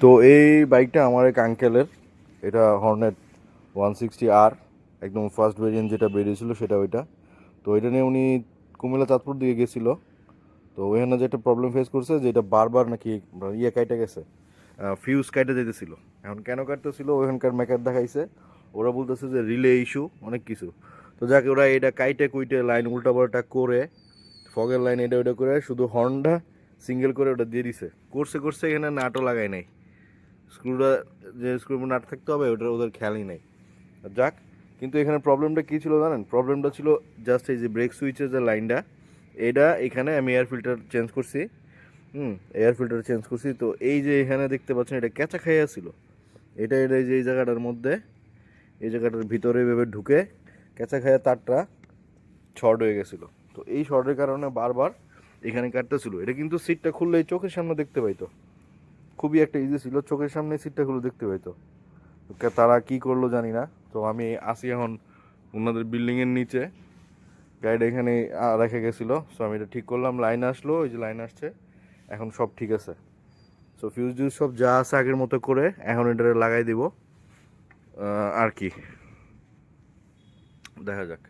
তো এই বাইকটা আমার এক আঙ্কেলের, এটা হর্নেট 160R, একদম ফার্স্ট ভেরিয়েন্ট যেটা বেরিয়েছিল সেটা ওইটা। তো এটা নিয়ে উনি কুমিল্লা চাঁদপুর দিকে গেছিলো। তো ওইখানে যে একটা প্রবলেম ফেস করছে, যেটা বারবার নাকি কাইটে গেছে, ফিউজ কাইটে যেতেছিল। এখন কেন কাটতেছিল ওইখানকার মেকার দেখাইছে, ওরা বলতেছে যে রিলে ইস্যু অনেক কিছু। তো যাকে ওরা এটা কাইটে কুইটে লাইন উল্টাপাল্টা করে, ফগের লাইন এটা ওইটা করে শুধু হর্নটা সিঙ্গেল করে ওটা দিয়ে দিছে। করছে এখানে নাটও লাগায় নাই, স্ক্রুটা যে স্ক্রু নাট থাকতে হবে ওটা ওদের খেয়ালই নাই। যাক, কিন্তু এখানে প্রবলেমটা কী ছিল জানেন? প্রবলেমটা ছিল জাস্ট এই যে ব্রেক সুইচের যে লাইনটা, এটা এখানে আমি এয়ার ফিল্টার চেঞ্জ করছি। এয়ার ফিল্টার চেঞ্জ করছি, তো এই যে এখানে দেখতে পাচ্ছেন এটা ক্যাচা খাইয়া ছিল। এটা যে এই জায়গাটার মধ্যে, এই জায়গাটার ভিতরে এভাবে ঢুকে ক্যাচা খাইয়া তারটা শর্ট হয়ে গেছিলো। তো এই শর্টের কারণে বারবার এখানে কাটতেছিল। এটা কিন্তু সিটটা খুললেই চোখের সামনে দেখতে পাইতো, খুবই একটা ইজি ছিল, চোখের সামনে সিটটা খুলে দেখতে পাইতো। তারা কি করলো জানি না। তো আমি আসি এখন ওনাদের বিল্ডিংয়ের নিচে, গাড়িটা এখানে রেখে গেছিলো। সো আমি এটা ঠিক করলাম, লাইন আসলো, ওই যে লাইন আসছে, এখন সব ঠিক আছে। সো ফিউজ টিউজ সব যা আছে আগের মতো করে এখন এটা লাগাই দিব। আর কি, দেখা যাক।